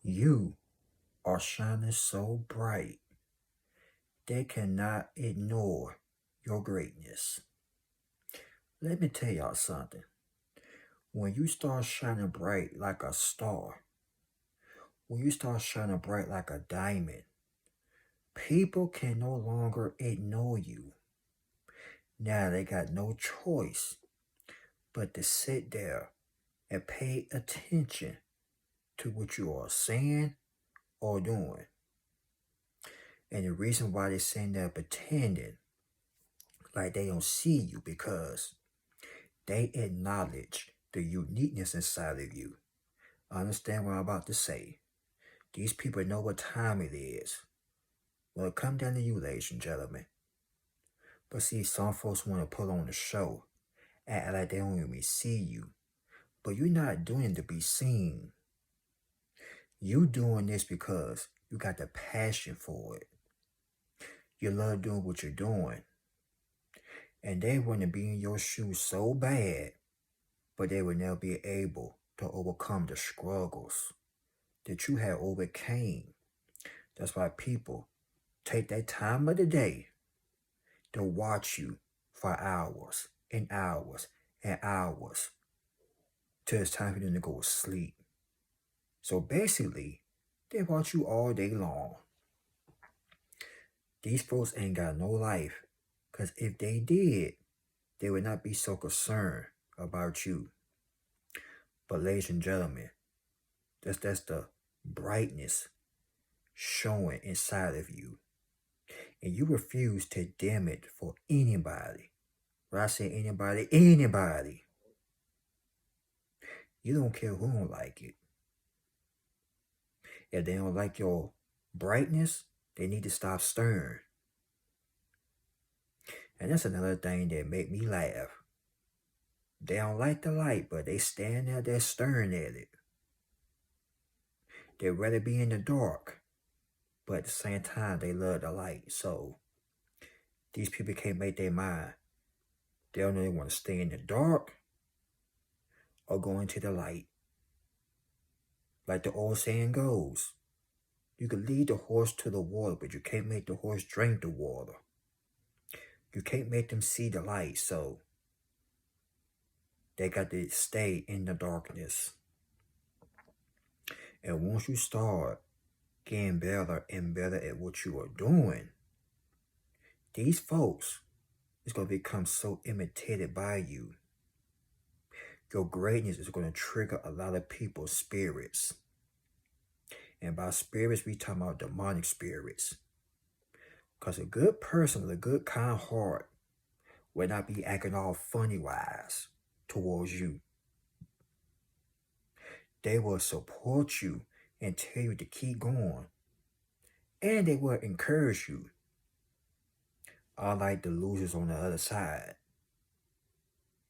You are shining so bright they cannot ignore your greatness. Let me tell y'all something. When you start shining bright like a star, when you start shining bright like a diamond, people can no longer ignore you. Now they got no choice but to sit there and pay attention to what you are saying or doing. And the reason why they're sitting there pretending like they don't see you because they acknowledge the uniqueness inside of you. Understand what I'm about to say. These people know what time it is. Well, it come down to you, ladies and gentlemen. But see, some folks want to put on a show, act like they don't even see you. But you're not doing it to be seen. You doing this because you got the passion for it. You love doing what you're doing. And they want to be in your shoes so bad, but they will never be able to overcome the struggles that you have overcame. That's why people take that time of the day to watch you for hours and hours and hours till it's time for them to go to sleep. So basically, they watch you all day long. These folks ain't got no life, because if they did, they would not be so concerned about you. But ladies and gentlemen, that's the brightness showing inside of you. And you refuse to dim it for anybody. When I say anybody, anybody. You don't care who don't like it. If they don't like your brightness, they need to stop stirring. And that's another thing that make me laugh. They don't like the light, but they stand there, they're staring at it. They'd rather be in the dark, but at the same time, they love the light. So these people can't make their mind. They don't know they want to stay in the dark or go into the light. Like the old saying goes, you can lead the horse to the water, but you can't make the horse drink the water. You can't make them see the light, so they got to stay in the darkness. And once you start getting better and better at what you are doing, these folks is going to become so imitated by you. Your greatness is going to trigger a lot of people's spirits. And by spirits, we talking about demonic spirits. Because a good person with a good kind heart will not be acting all funny-wise towards you. They will support you and tell you to keep going. And they will encourage you. Unlike the losers on the other side.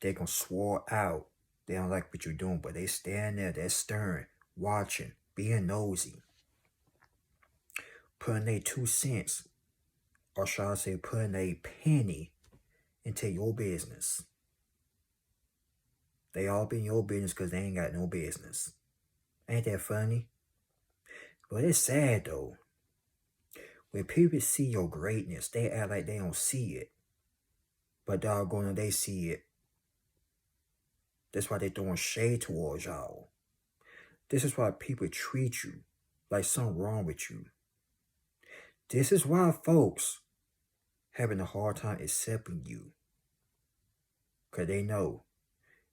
They're going to swear out. They don't like what you're doing, but they stand there, they're staring, watching, being nosy. Putting their 2 cents, or shall I say putting a penny into your business. They all be in your business because they ain't got no business. Ain't that funny? But it's sad though. When people see your greatness, they act like they don't see it. But doggone it, they see it. That's why they throwing shade towards y'all. This is why people treat you like something wrong with you. This is why folks having a hard time accepting you. Because they know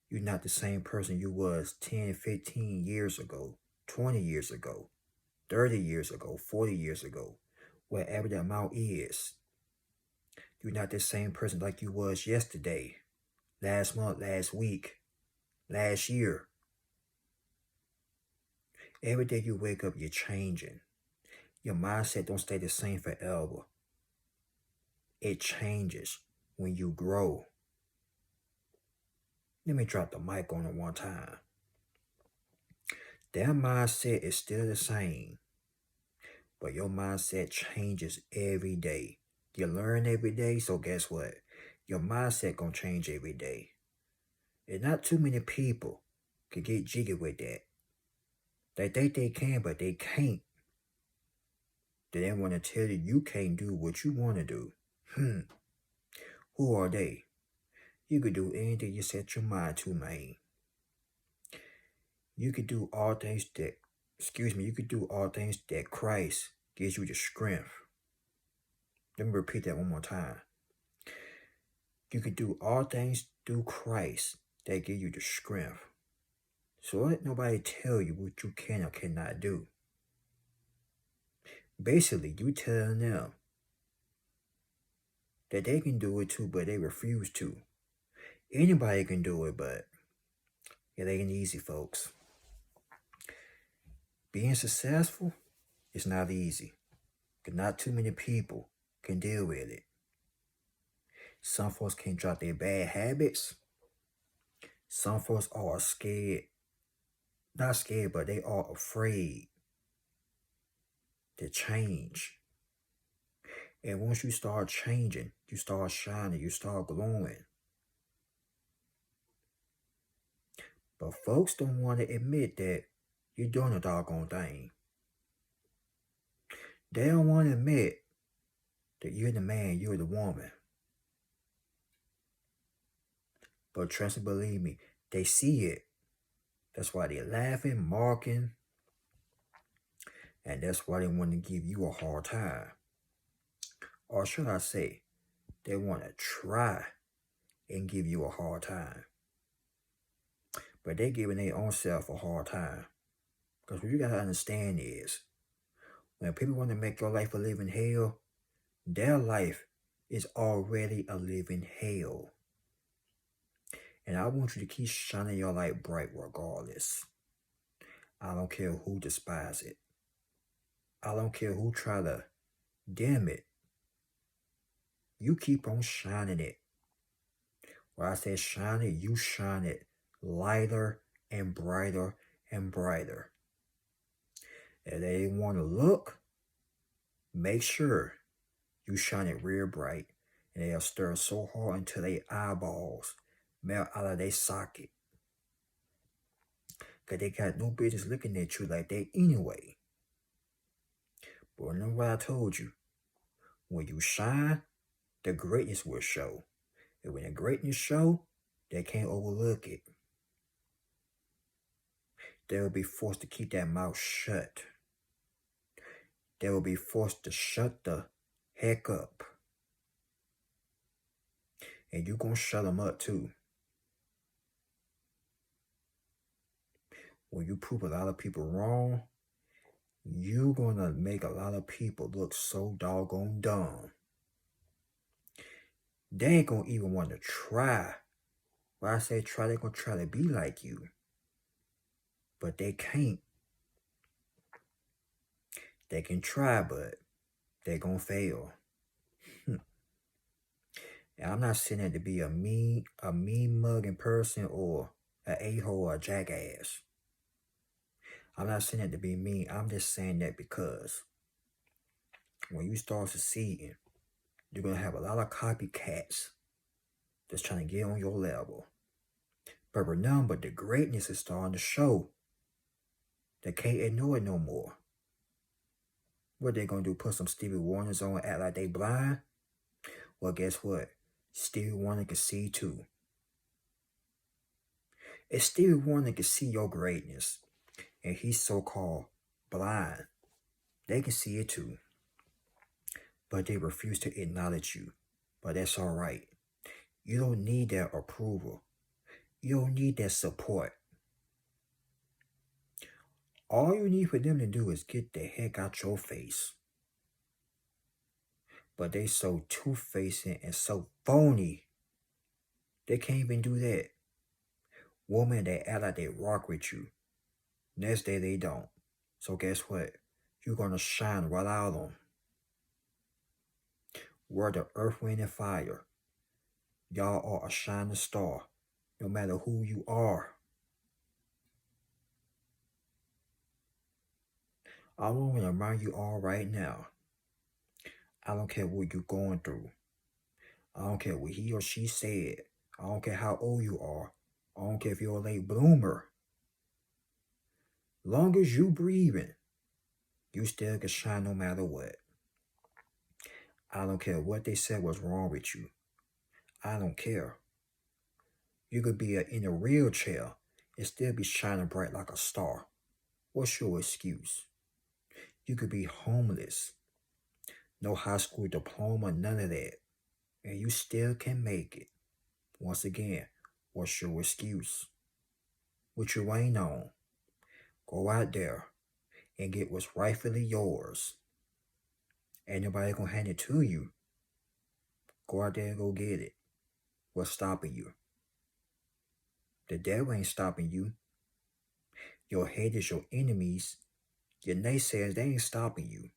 you're not the same person you was 10, 15 years ago, 20 years ago, 30 years ago, 40 years ago, whatever the amount is. You're not the same person like you was yesterday, last month, last week, last year. Every day you wake up, you're changing. Your mindset don't stay the same forever. It changes when you grow. Let me drop the mic on it one time. Their mindset is still the same, but your mindset changes every day. You learn every day, so guess what? Your mindset gonna change every day. And not too many people can get jiggy with that. They think they can, but they can't. They want to tell you you can't do what you want to do. Who are they? You could do anything you set your mind to, man. You could do all things that, you could do all things that Christ gives you the strength. Let me repeat that one more time. You could do all things through Christ that give you the strength. So let nobody tell you what you can or cannot do. Basically, you telling them that they can do it too, but they refuse to. Anybody can do it, but it ain't easy, folks. Being successful is not easy, because not too many people can deal with it. Some folks can't drop their bad habits. Some folks are scared, not scared, but they are afraid to change. And once you start changing, you start shining, you start glowing. But folks don't want to admit that you're doing a doggone thing. They don't want to admit that you're the man, you're the woman. But trust and believe me, they see it. That's why they're laughing, mocking, and that's why they want to give you a hard time. Or should I say, they want to try and give you a hard time. But they're giving their own self a hard time. Because what you got to understand is, when people want to make your life a living hell, their life is already a living hell. And I want you to keep shining your light bright regardless. I don't care who despise it. I don't care who try to dim it. You keep on shining it. When I say shine it, you shine it lighter and brighter and brighter. If they want to look, make sure you shine it real bright, and they'll stir so hard until their eyeballs melt out of their socket. Because they got no business looking at you like that anyway. But remember what I told you. When you shine, the greatness will show. And when the greatness show, they can't overlook it. They will be forced to keep that mouth shut. They will be forced to shut the heck up. And you're going to shut them up too. When you prove a lot of people wrong, you're going to make a lot of people look so doggone dumb. They ain't going to even want to try. When I say try, they're going to try to be like you. But they can't. They can try, but they're going to fail. And I'm not saying that to be a mean mugging person or an a-hole or a jackass. I'm not saying that to be mean. I'm just saying that because when you start succeeding, you're going to have a lot of copycats that's trying to get on your level. But remember, the greatness is starting to show. They can't ignore it no more. What they going to do, put some Stevie Wonders on and act like they blind? Well, guess what? Stevie Wonder can see too. If Stevie Wonder can see your greatness, and he's so-called blind, they can see it too. But they refuse to acknowledge you. But that's all right. You don't need their approval. You don't need their support. All you need for them to do is get the heck out your face. But they so two-faced and so phony, they can't even do that. Women, they act like they rock with you. Next day, they don't. So guess what? You're going to shine right out on them. We're the earth, wind, and fire. Y'all are a shining star, no matter who you are. I want to remind you all right now. I don't care what you're going through. I don't care what he or she said. I don't care how old you are. I don't care if you're a late bloomer. Long as you breathing, you still can shine no matter what. I don't care what they said was wrong with you. I don't care. You could be in a wheelchair and still be shining bright like a star. What's your excuse? You could be homeless, no high school diploma, none of that, and you still can make it. Once again, what's your excuse? What you ain't on? Go out there and get what's rightfully yours. Ain't nobody gonna hand it to you. Go out there and go get it. What's stopping you? The devil ain't stopping you. Your haters, your enemies, your naysayers, they ain't stopping you.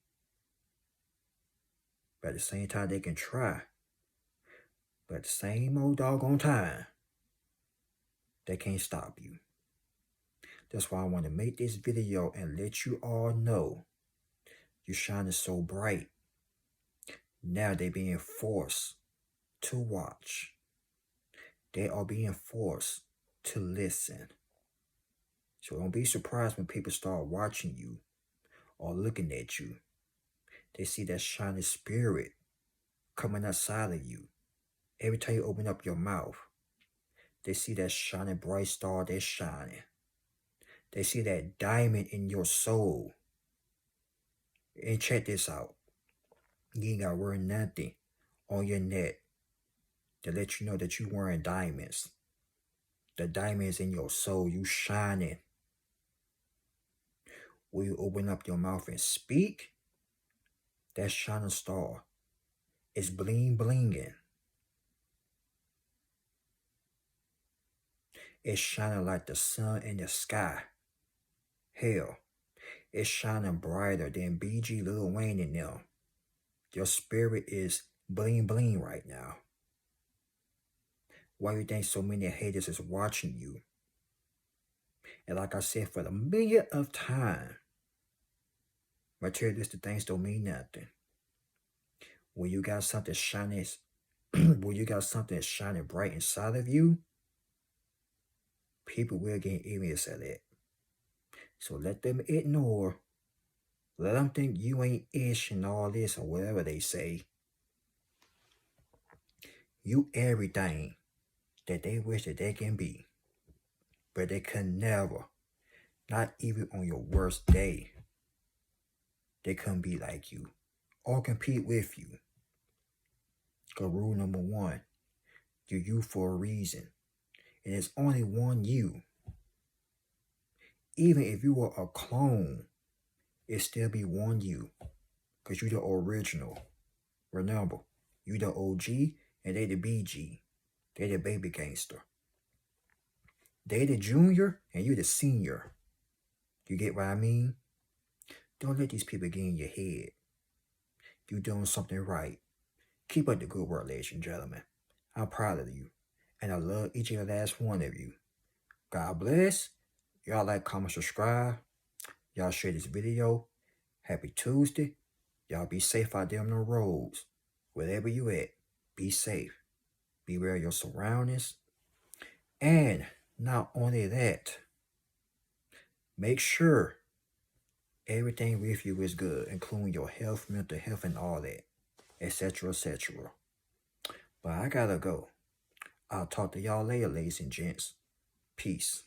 But at the same time, they can try. But at the same old doggone time, they can't stop you. That's why I want to make this video and let you all know you're shining so bright. Now they're being forced to watch. They are being forced to listen. So don't be surprised when people start watching you or looking at you. They see that shining spirit coming outside of you. Every time you open up your mouth, they see that shining bright star that's shining. They see that diamond in your soul. And check this out. You ain't got to wear nothing on your neck to let you know that you wearing diamonds. The diamonds in your soul, you shining. When you open up your mouth and speak, that shining star is bling blinging. It's shining like the sun in the sky. Hell, it's shining brighter than BG, Lil Wayne and them. Your spirit is bling bling right now. Why you think so many haters is watching you? And like I said, for the millionth time, materialistic things don't mean nothing. When you got something shining, when you got something shining bright inside of you, people will get envious of it. So let them ignore. Let them think you ain't ish and all this or whatever they say. You everything that they wish that they can be. But they can never, not even on your worst day, they couldn't be like you or compete with you. Because rule number one, you're you for a reason. And there's only one you. Even if you were a clone, it still be one you. Because you're the original. Remember, you the OG and they the BG. They the baby gangster. They the junior and you the senior. You get what I mean? Don't let these people get in your head. You doing something right. Keep up the good work, ladies and gentlemen. I'm proud of you. And I love each and every last one of you. God bless. Y'all like, comment, subscribe. Y'all share this video. Happy Tuesday. Y'all be safe out there on the roads. Wherever you at, be safe. Be aware of your surroundings. And not only that, make sure everything with you is good, including your health, mental health, and all that, etc., etc. But I gotta go. I'll talk to y'all later, ladies and gents. Peace.